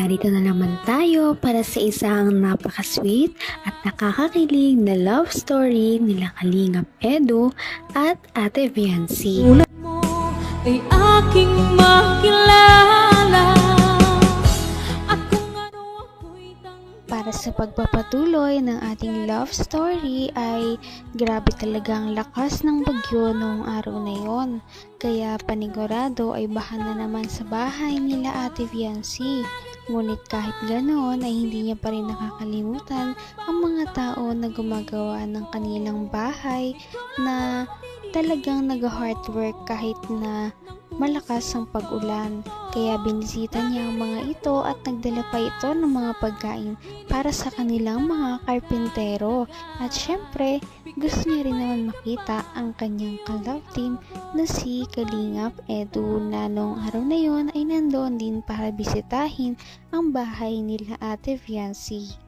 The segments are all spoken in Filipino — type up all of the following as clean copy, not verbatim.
narito na naman tayo para sa isang napaka-sweet at nakakakilig na love story nila Kalingap Edu at Ate Viancy. Ulat mo ay aking makilala. Para sa pagpapatuloy ng ating love story ay grabe talaga ang lakas ng bagyo noong araw na yon. Kaya panigurado ay baha na naman sa bahay nila Ate Viancy. Ngunit kahit ganoon ay hindi niya pa rin nakakalimutan ang mga tao na gumagawa ng kanilang bahay na talagang nag-hard work kahit na malakas ang pag-ulan. Kaya binisita niya ang mga ito at nagdala pa ito ng mga pagkain para sa kanilang mga karpintero. At syempre, gusto niya rin naman makita ang kanyang ka-love team na si Kalingap Edu na noong araw na yon ay nandoon din para bisitahin ang bahay nila Ate Viancy.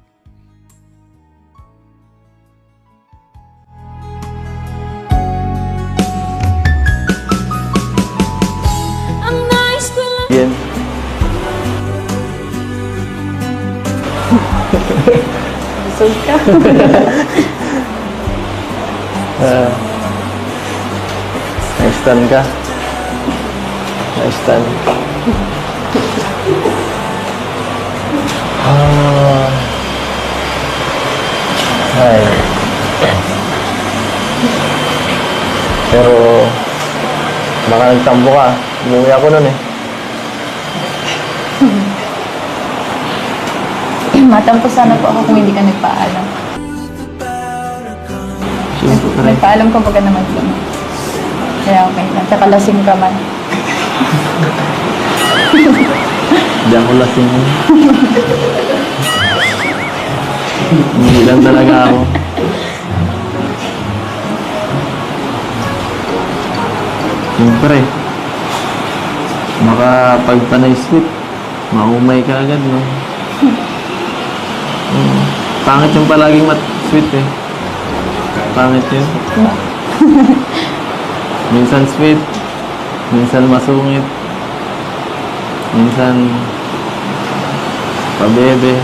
Yan. Busog ka. Nice-tan ka. Nice-tan. Ay. Pero baka nagtambo ka. Umuwi ako nun eh. Matampo sana po ako kung hindi ka nagpaalam. Siyempre. Nagpaalam ko baga naman po. Kaya okay lang. Tsaka lasing ka man. Hindi ako lasing. Hindi lang talaga ako. Siyempre. Makapagpanay sweet. Maumay ka agad, no? Pangit yung palaging sweet eh. Pangit yun. Minsan sweet, minsan masungit, minsan pabebe.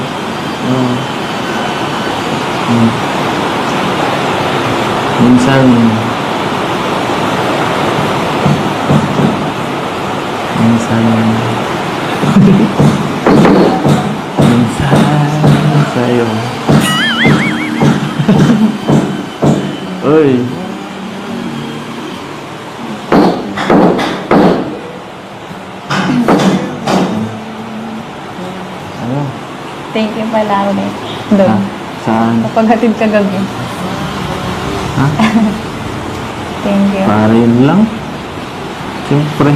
Minsan sa'yo. Uy. Ano? Thank you pala ulit. Doon. Saan? Kapaghatid ka gabi. Ha? Thank you. Para yun lang. Siyempre.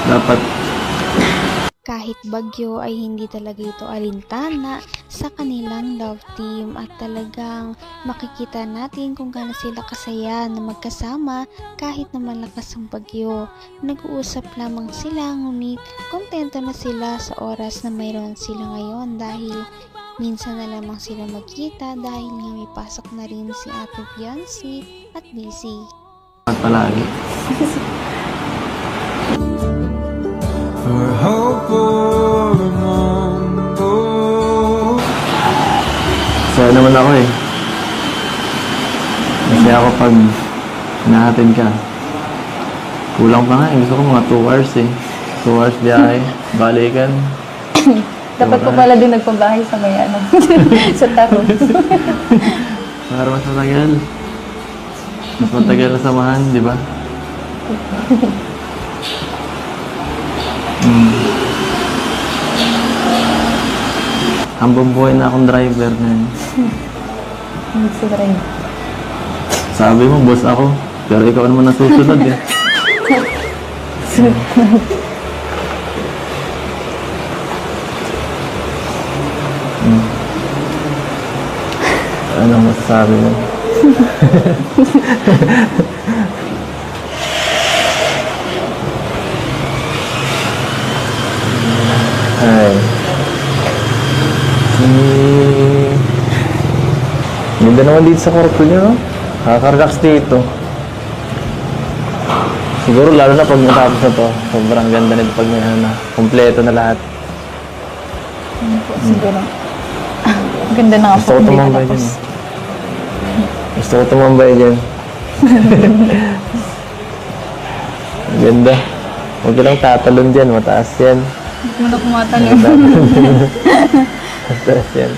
Dapat. Kahit bagyo ay hindi talaga ito alintana sa kanilang love team at talagang makikita natin kung gaano sila kasaya na magkasama kahit na malakas ang bagyo. Nag-uusap lamang sila ngunit kontento na sila sa oras na mayroon sila ngayon dahil minsan na lamang sila magkita dahil nga may pasok na rin si Ate Viancy at Lizzie. Palagi. Masaya naman ako eh. Masaya ako pag hinahatid ka. Kulang pa nga eh. Gusto ko mga 2 hours eh. 2 hours biyahe. Balikan. Dapat po pala din nagpabahay sa may ano. Sa taro. Para mas matagal. Mas matagal na samahan, di ba? Hambang buhay na akong driver na. Hindi si drive. Sabi mo, boss ako. Pero ikaw naman nasusunod eh. Ano masasabi mo? Ay. Ganda naman dito sa kwarto niyo, no? Nakaka-relax dito. Siguro lalo na pag natapos na to, sobrang ganda nito pag may ano na, kompleto na lahat. Ano po, siguro. Ang ganda na nga Gusto po, ko hindi tumambay natapos. dyan. Gusto ko tumambay dyan. Ang ganda. Huwag ka lang tatalon dyan, mataas yan. Hindi mo na kumatalon. Mataas yan.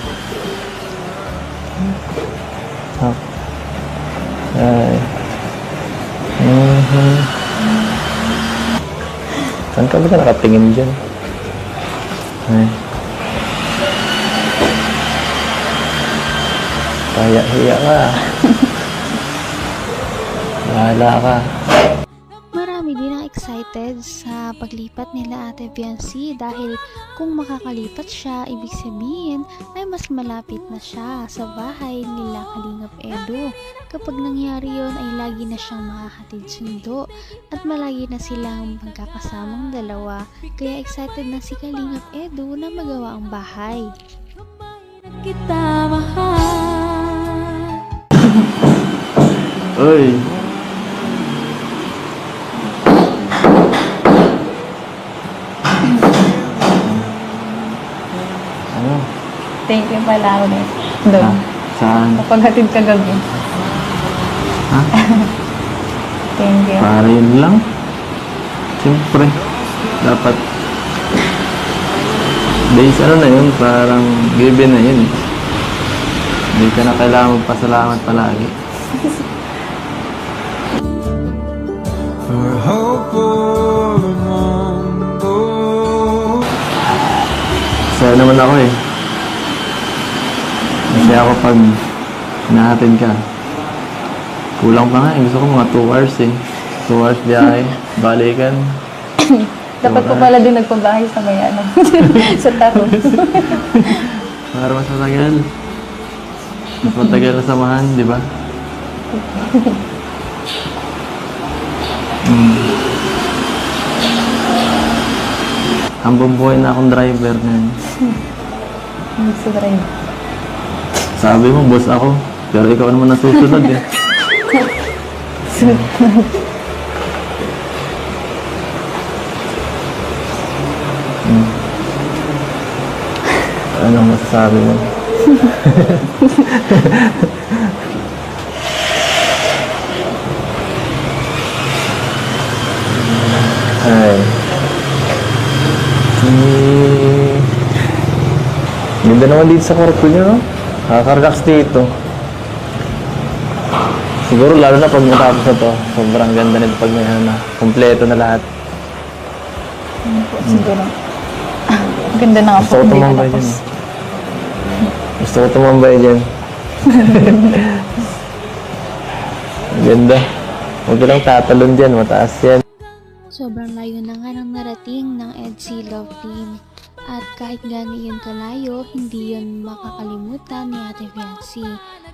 Hop. Ay. Saan ka ba ka nakatingin dyan? Ay. Kaya-hiya ka. Bahala ka. Marami din ang excited sa paglipat nila Ate Biancy dahil kung makakalipat siya, ibig sabihin ay mas malapit na siya sa bahay nila Kalingap Edu. Kapag nangyari yon ay lagi na siyang makakatid sundo at malagi na silang magkakasamang dalawa. Kaya excited na si Kalingap Edu na magawa ang bahay. Kita mahal. Uy! Ano? Thank you pala ako din. Doon. Ha? Saan? Kapag hatid ka gabi. Ha? Thank you. Para yun lang? Siyempre. Dapat days ano na yun, parang given na yun. Hindi ka na kailangan magpasalamat palagi. For hope for a mundo. Masaya naman ako eh. Masaya ako pag hinahatid ka. Kulang pa nga eh. Gusto ko mga 2 hours eh. 2 hours biyahe. Balikan. Dapat po pala din nagpabahay sa may ano. Sa taro. Para mas matagal. Mas matagal na samahan, di ba? Hambang buhay na akong driver na. Sa drive. Sabi mo, boss ako. Pero ikaw naman nasusunod eh. Anong masasabi mo? Ay. Ganda naman dito sa kwarto nyo, no? Nakaka-relax dito. Siguro lalo na pag matapos na to, sobrang ganda nito pag may ano na, kompleto na lahat. Ano po, siguro. Ang ganda na nga Gusto po, ko hindi tumambay natapos. dyan. Gusto ko tumambay dyan. Ang ganda. Huwag ka lang tatalon dyan, mataas yan. Sobrang layo na nga ng narating ng EDC Love Team. At kahit gani yun kalayo, hindi yun makakalimutan ni Ate Biancy.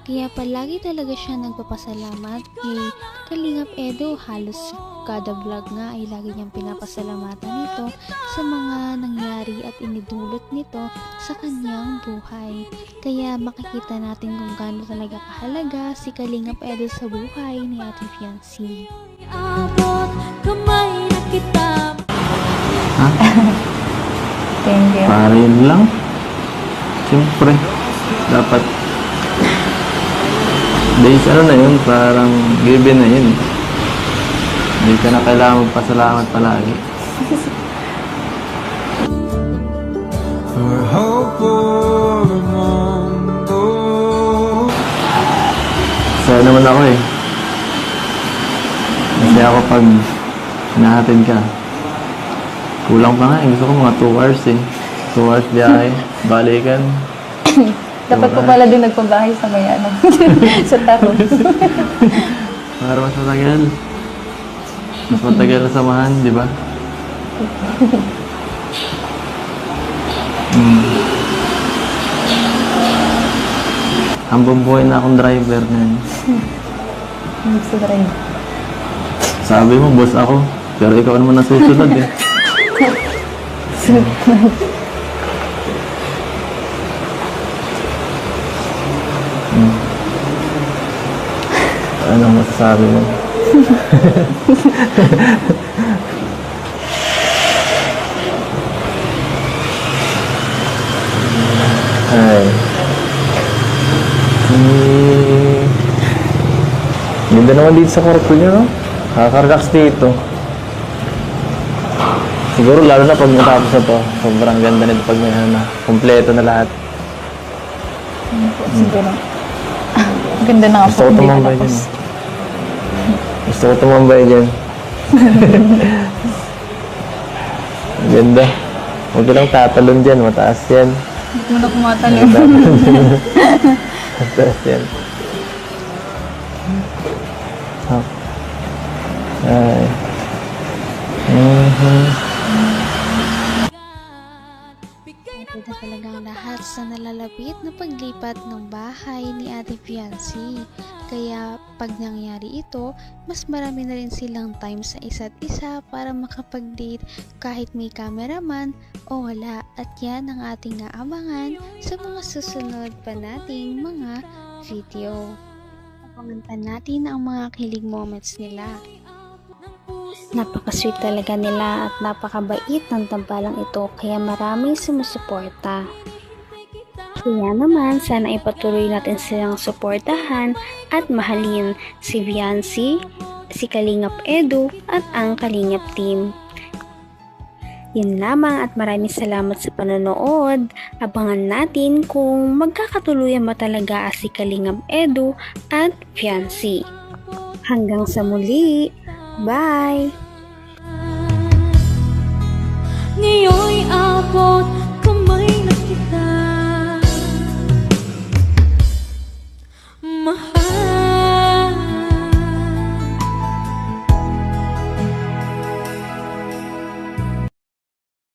Kaya palagi talaga siya nagpapasalamat kay Kalingap Edu. Halos kada vlog nga ay lagi niyang pinapasalamatan ito sa mga nangyari at inidulot nito sa kanyang buhay. Kaya makikita natin kung gaano talaga kahalaga si Kalingap Edu sa buhay ni Ate Biancy. Abot kamay na kita. Ha? Thank you. Para yun lang? Siyempre. Dapat days ano na yun, parang given na yun. Hindi ka na kailangan magpasalamat palagi. For hope for a mundo. Masaya naman ako eh. Masaya ako pag hinahatid ka. Kulang pa nga eh. Gusto ko mga 2 hours eh. 2 hours biyahe. Balikan. Dapat po pala din nagpabahay sa may ano. Sa taro. Para mas matagal. Mas matagal na samahan, di ba? Hambang buhay na akong driver na. Sa drive. Sabi mo, boss ako. Pero ikaw naman nasusunod eh. Anong masasabi mo? Ay. Ganda naman dito sa kwarto nyo, no? Nakaka-relax dito. Siguro lalo na pag matapos na to, sobrang ganda nito pag may ano, kompleto na lahat. Siguro. Ganda na nga Gusto po. ko Hindi tumambay natapos. dyan. Gusto ko tumambay dyan. Ganda. Huwag ka lang tatalon dyan, mataas yan. Hindi mo na kumatalim. Mataas yan. Oh. Ay. Ito na talagang lahat sa nalalapit na paglipat ng bahay ni Ate Fiancé. Kaya pag nangyari ito, mas marami na rin silang time sa isa't isa para makapag-date kahit may cameraman o wala. At yan ang ating naabangan sa mga susunod pa nating mga video. Abangan pa natin ang mga kilig moments nila. Napaka-sweet talaga nila at napakabait ng tambalang ito kaya maraming sumusuporta. Kaya naman sana ipatuloy natin silang suportahan at mahalin si Fiancé, si Kalingap Edu at ang Kalingap team. Yun lamang at maraming salamat sa panonood. Abangan natin kung magkakatuluyan ba talaga si Kalingap Edu at Fiancé. Hanggang sa muli! Bye! Ngayon'y abot